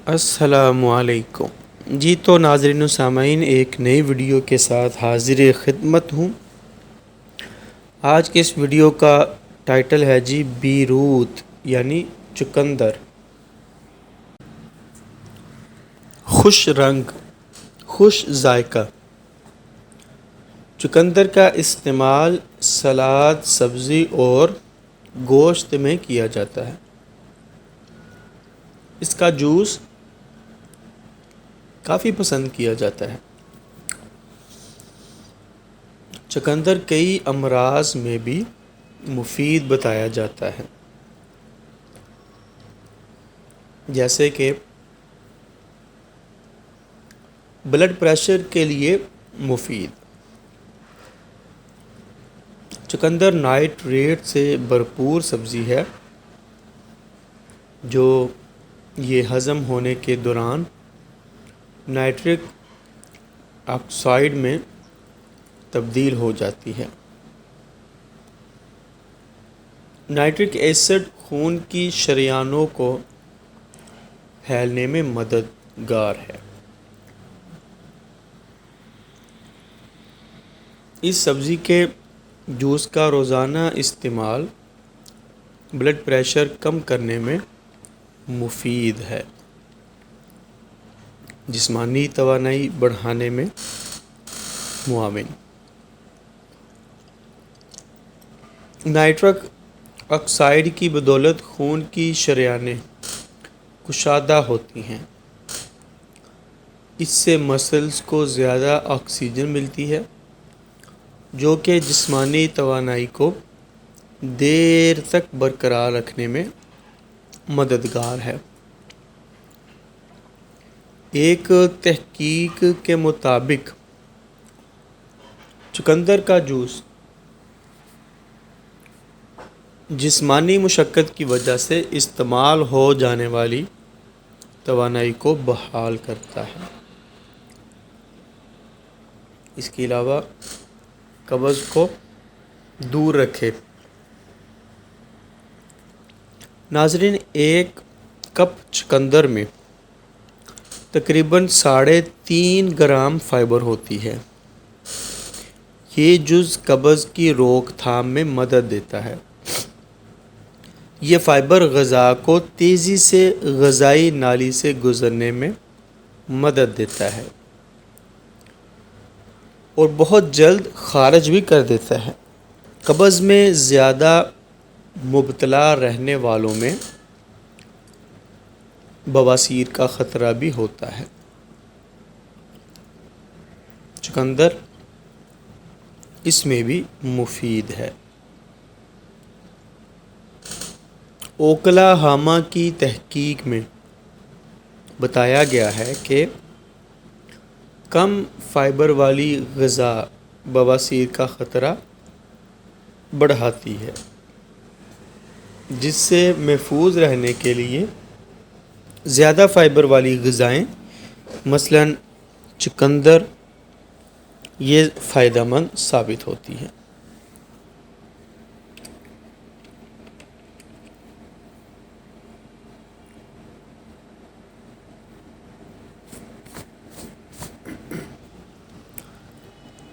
السلام علیکم جی، تو ناظرین و سامعین، ایک نئی ویڈیو کے ساتھ حاضر خدمت ہوں۔ آج کے اس ویڈیو کا ٹائٹل ہے جی بیروت یعنی چقندر۔ خوش رنگ، خوش ذائقہ۔ چقندر کا استعمال سلاد، سبزی اور گوشت میں کیا جاتا ہے۔ اس کا جوس کافی پسند کیا جاتا ہے۔ چقندر کئی امراض میں بھی مفید بتایا جاتا ہے، جیسے کہ بلڈ پریشر کے لیے مفید۔ چقندر نائٹریٹ سے بھرپور سبزی ہے جو یہ ہضم ہونے کے دوران نائٹرک آکسائڈ میں تبدیل ہو جاتی ہے۔ نائٹرک ایسڈ خون کی شریانوں کو پھیلنے میں مددگار ہے۔ اس سبزی کے جوس کا روزانہ استعمال بلڈ پریشر کم کرنے میں مفید ہے، جسمانی توانائی بڑھانے میں معاون۔ نائٹرک آکسائڈ کی بدولت خون کی شریانیں کشادہ ہوتی ہیں۔ اس سے مسلز کو زیادہ آکسیجن ملتی ہے، جو کہ جسمانی توانائی کو دیر تک برقرار رکھنے میں مددگار ہے۔ ایک تحقیق کے مطابق چقندر کا جوس جسمانی مشقت کی وجہ سے استعمال ہو جانے والی توانائی کو بحال کرتا ہے۔ اس کے علاوہ قبض کو دور رکھے۔ ناظرین، ایک کپ چقندر میں تقریباً 3.5 گرام فائبر ہوتی ہے۔ یہ جز قبض کی روک تھام میں مدد دیتا ہے۔ یہ فائبر غذا کو تیزی سے غذائی نالی سے گزرنے میں مدد دیتا ہے اور بہت جلد خارج بھی کر دیتا ہے۔ قبض میں زیادہ مبتلا رہنے والوں میں بواسیر کا خطرہ بھی ہوتا ہے۔ چقندر اس میں بھی مفید ہے۔ اوکلاہاما کی تحقیق میں بتایا گیا ہے کہ کم فائبر والی غذا بواسیر کا خطرہ بڑھاتی ہے، جس سے محفوظ رہنے کے لیے زیادہ فائبر والی غذائیں مثلاً چقندر یہ فائدہ مند ثابت ہوتی ہیں۔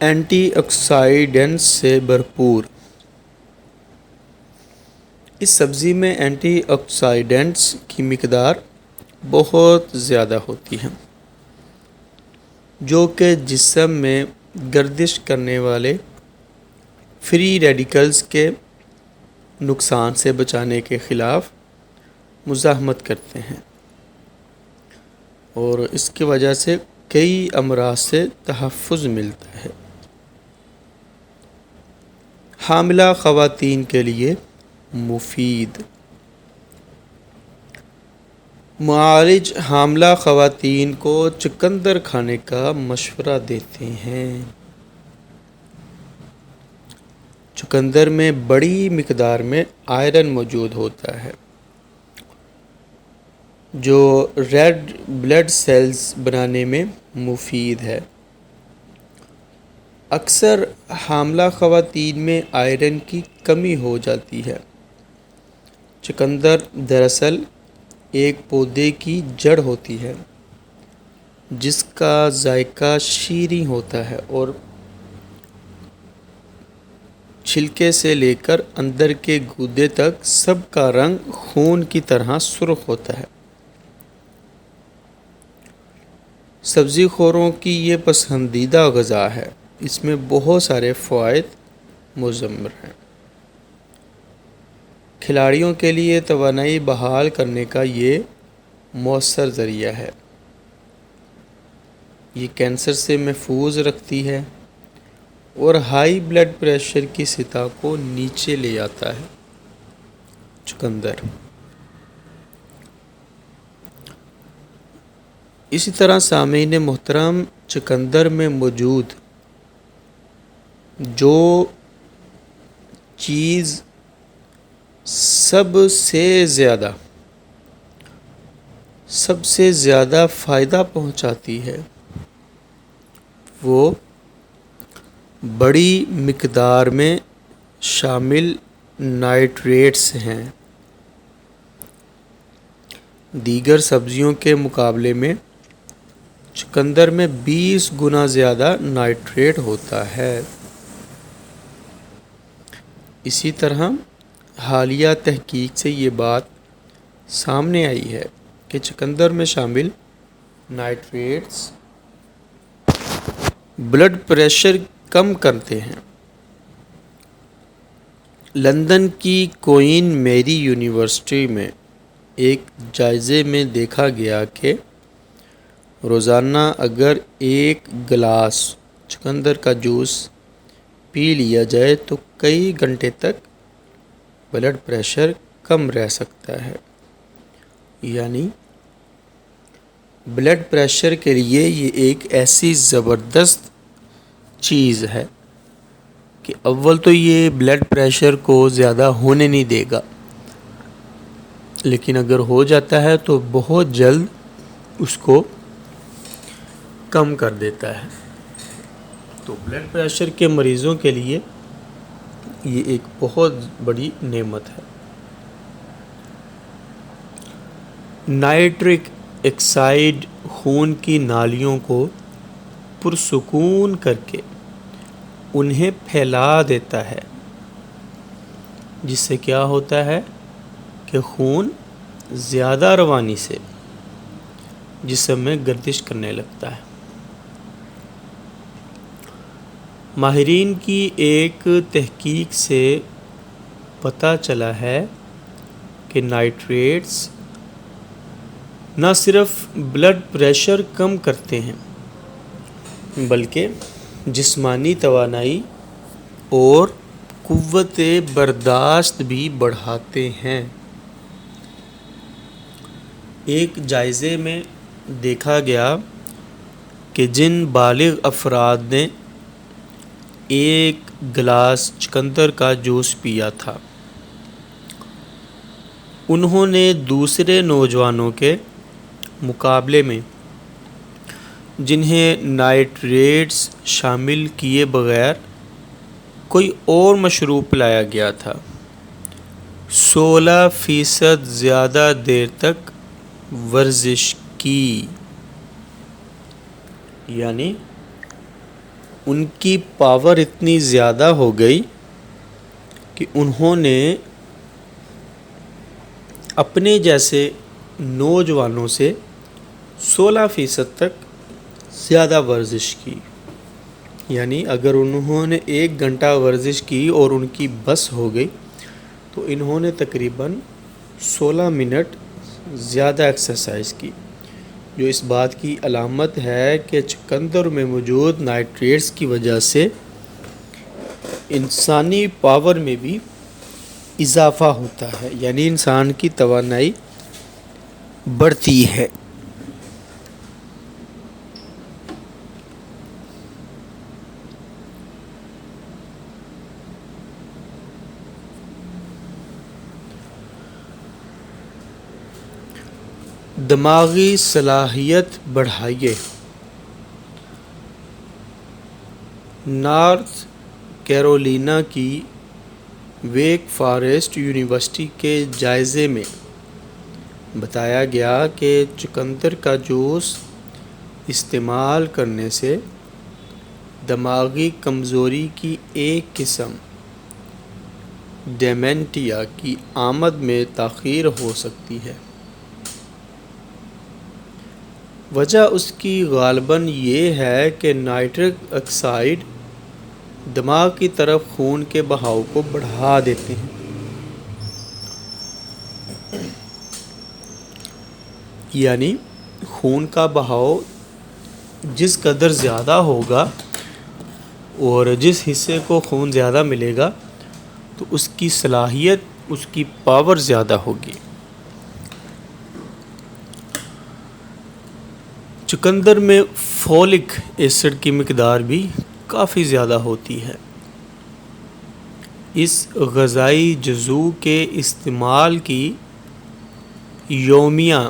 اینٹی آکسائڈنٹس سے بھرپور۔ اس سبزی میں اینٹی آکسائڈنٹس کی مقدار بہت زیادہ ہوتی ہے، جو کہ جسم میں گردش کرنے والے فری ریڈیکلز کے نقصان سے بچانے کے خلاف مزاحمت کرتے ہیں اور اس کی وجہ سے کئی امراض سے تحفظ ملتا ہے۔ حاملہ خواتین کے لیے مفید۔ معالج حاملہ خواتین کو چقندر کھانے کا مشورہ دیتے ہیں۔ چقندر میں بڑی مقدار میں آئرن موجود ہوتا ہے، جو ریڈ بلڈ سیلز بنانے میں مفید ہے۔ اکثر حاملہ خواتین میں آئرن کی کمی ہو جاتی ہے۔ چقندر دراصل ایک پودے کی جڑ ہوتی ہے جس کا ذائقہ شیریں ہوتا ہے اور چھلکے سے لے کر اندر کے گودے تک سب کا رنگ خون کی طرح سرخ ہوتا ہے۔ سبزی خوروں کی یہ پسندیدہ غذا ہے۔ اس میں بہت سارے فوائد مضمر ہیں۔ کھلاڑیوں کے لیے توانائی بحال کرنے کا یہ مؤثر ذریعہ ہے۔ یہ کینسر سے محفوظ رکھتی ہے اور ہائی بلڈ پریشر کی سطح کو نیچے لے آتا ہے۔ چقندر اسی طرح سامعین محترم، چقندر میں موجود جو چیز سب سے زیادہ فائدہ پہنچاتی ہے وہ بڑی مقدار میں شامل نائٹریٹس ہیں۔ دیگر سبزیوں کے مقابلے میں چقندر میں 20 گنا زیادہ نائٹریٹ ہوتا ہے۔ اسی طرح حالیہ تحقیق سے یہ بات سامنے آئی ہے کہ چقندر میں شامل نائٹریٹس بلڈ پریشر کم کرتے ہیں۔ لندن کی کوئین میری یونیورسٹی میں ایک جائزے میں دیکھا گیا کہ روزانہ اگر 1 گلاس چقندر کا جوس پی لیا جائے تو کئی گھنٹے تک بلڈ پریشر کم رہ سکتا ہے۔ یعنی بلڈ پریشر کے لیے یہ ایک ایسی زبردست چیز ہے کہ اول تو یہ بلڈ پریشر کو زیادہ ہونے نہیں دے گا، لیکن اگر ہو جاتا ہے تو بہت جلد اس کو کم کر دیتا ہے۔ تو بلڈ پریشر کے مریضوں کے لیے یہ ایک بہت بڑی نعمت ہے۔ نائٹرک آکسائڈ خون کی نالیوں کو پرسکون کر کے انہیں پھیلا دیتا ہے، جس سے کیا ہوتا ہے کہ خون زیادہ روانی سے جسم میں گردش کرنے لگتا ہے۔ ماہرین کی ایک تحقیق سے پتہ چلا ہے کہ نائٹریٹس نہ صرف بلڈ پریشر کم کرتے ہیں بلکہ جسمانی توانائی اور قوت برداشت بھی بڑھاتے ہیں۔ ایک جائزے میں دیکھا گیا کہ جن بالغ افراد نے 1 گلاس چقندر کا جوس پیا تھا، انہوں نے دوسرے نوجوانوں کے مقابلے میں جنہیں نائٹریٹس شامل کیے بغیر کوئی اور مشروب پلایا گیا تھا، 16% زیادہ دیر تک ورزش کی۔ یعنی ان کی پاور اتنی زیادہ ہو گئی کہ انہوں نے اپنے جیسے نوجوانوں سے 16% تک زیادہ ورزش کی۔ یعنی اگر انہوں نے 1 گھنٹہ ورزش کی اور ان کی بس ہو گئی تو انہوں نے تقریباً 16 منٹ زیادہ ایکسرسائز کی، جو اس بات کی علامت ہے کہ چقندر میں موجود نائٹریٹس کی وجہ سے انسانی پاور میں بھی اضافہ ہوتا ہے، یعنی انسان کی توانائی بڑھتی ہے۔ دماغی صلاحیت بڑھائیے۔ نارتھ کیرولینا کی ویک فارسٹ یونیورسٹی کے جائزے میں بتایا گیا کہ چقندر کا جوس استعمال کرنے سے دماغی کمزوری کی ایک قسم ڈیمنٹیا کی آمد میں تاخیر ہو سکتی ہے۔ وجہ اس کی غالباً یہ ہے کہ نائٹرک آکسائڈ دماغ کی طرف خون کے بہاؤ کو بڑھا دیتے ہیں، یعنی خون کا بہاؤ جس قدر زیادہ ہوگا اور جس حصے کو خون زیادہ ملے گا تو اس کی صلاحیت، اس کی پاور زیادہ ہوگی۔ چقندر میں فولک ایسڈ کی مقدار بھی کافی زیادہ ہوتی ہے۔ اس غذائی جزو کے استعمال کی یومیہ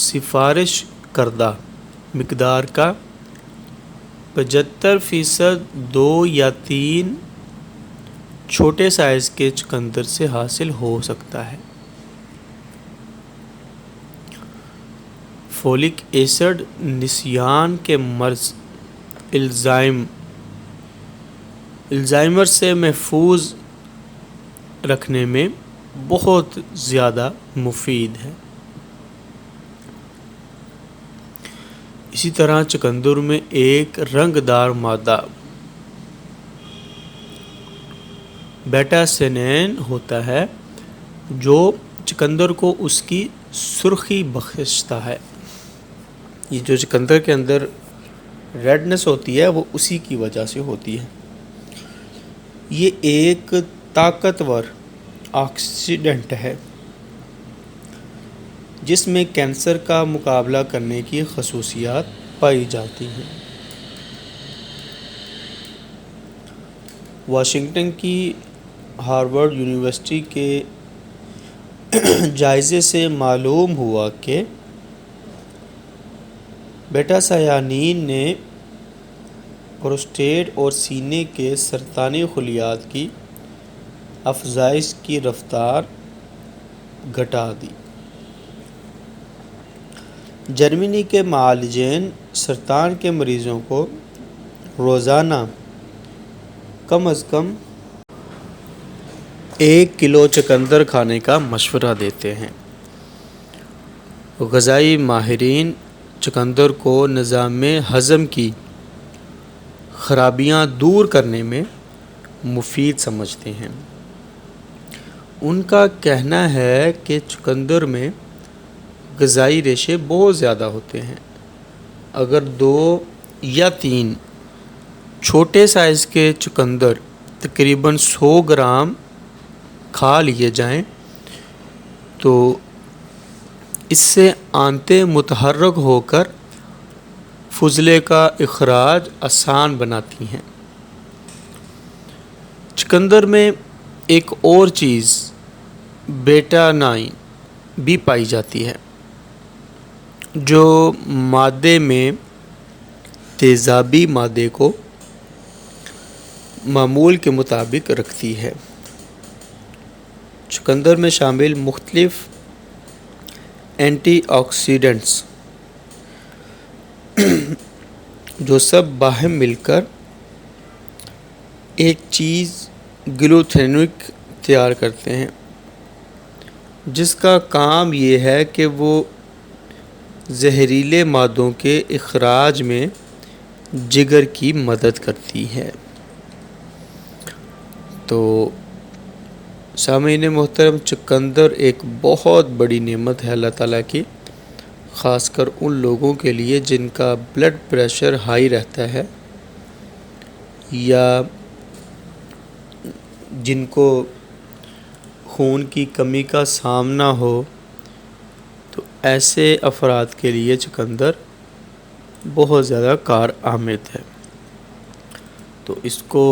سفارش کردہ مقدار کا 75% 2 یا 3 چھوٹے سائز کے چقندر سے حاصل ہو سکتا ہے۔ فولک ایسڈ نسیان کے مرض الزائمر سے محفوظ رکھنے میں بہت زیادہ مفید ہے۔ اسی طرح چقندر میں ایک رنگ دار مادہ بیٹا سینین ہوتا ہے جو چقندر کو اس کی سرخی بخشتا ہے۔ یہ جو چقندر کے اندر ریڈنس ہوتی ہے وہ اسی کی وجہ سے ہوتی ہے۔ یہ ایک طاقتور آکسیڈنٹ ہے جس میں کینسر کا مقابلہ کرنے کی خصوصیات پائی جاتی ہیں۔ واشنگٹن کی ہارورڈ یونیورسٹی کے جائزے سے معلوم ہوا کہ بیٹا سیانین نے پروسٹیٹ اور سینے کے سرطانی خلیات کی افزائش کی رفتار گھٹا دی۔ جرمنی کے معالجین سرطان کے مریضوں کو روزانہ کم از کم 1 کلو چقندر کھانے کا مشورہ دیتے ہیں۔ غذائی ماہرین چقندر کو نظام ہضم کی خرابیاں دور کرنے میں مفید سمجھتے ہیں۔ ان کا کہنا ہے کہ چقندر میں غذائی ریشے بہت زیادہ ہوتے ہیں۔ اگر 2 یا 3 چھوٹے سائز کے چقندر تقریباً 100 گرام کھا لیے جائیں تو اس سے آنتیں متحرک ہو کر فضلے کا اخراج آسان بناتی ہیں۔ چقندر میں ایک اور چیز بیٹا 9 بھی پائی جاتی ہے جو مادے میں تیزابی مادے کو معمول کے مطابق رکھتی ہے۔ چقندر میں شامل مختلف اینٹی آکسیڈنٹس جو سب باہم مل کر ایک چیز گلوٹینک تیار کرتے ہیں جس کا کام یہ ہے کہ وہ زہریلے مادوں کے اخراج میں جگر کی مدد کرتی ہے۔ تو سامعین محترم، چقندر ایک بہت بڑی نعمت ہے اللہ تعالیٰ کی، خاص کر ان لوگوں کے لیے جن کا بلڈ پریشر ہائی رہتا ہے یا جن کو خون کی کمی کا سامنا ہو، تو ایسے افراد کے لیے چقندر بہت زیادہ کارآمد ہے۔ تو اس کو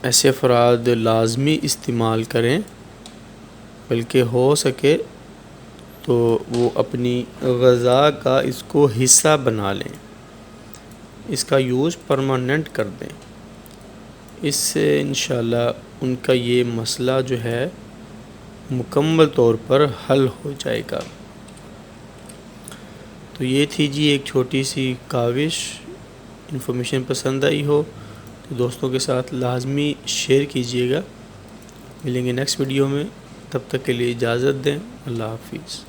ایسے افراد لازمی استعمال کریں، بلکہ ہو سکے تو وہ اپنی غذا کا اس کو حصہ بنا لیں، اس کا یوز پرماننٹ کر دیں۔ اس سے انشاءاللہ ان کا یہ مسئلہ جو ہے مکمل طور پر حل ہو جائے گا۔ تو یہ تھی جی ایک چھوٹی سی کاوش۔ انفارمیشن پسند آئی ہو تو دوستوں کے ساتھ لازمی شیئر کیجیے گا۔ ملیں گے نیکسٹ ویڈیو میں، تب تک کے لیے اجازت دیں۔ اللہ حافظ۔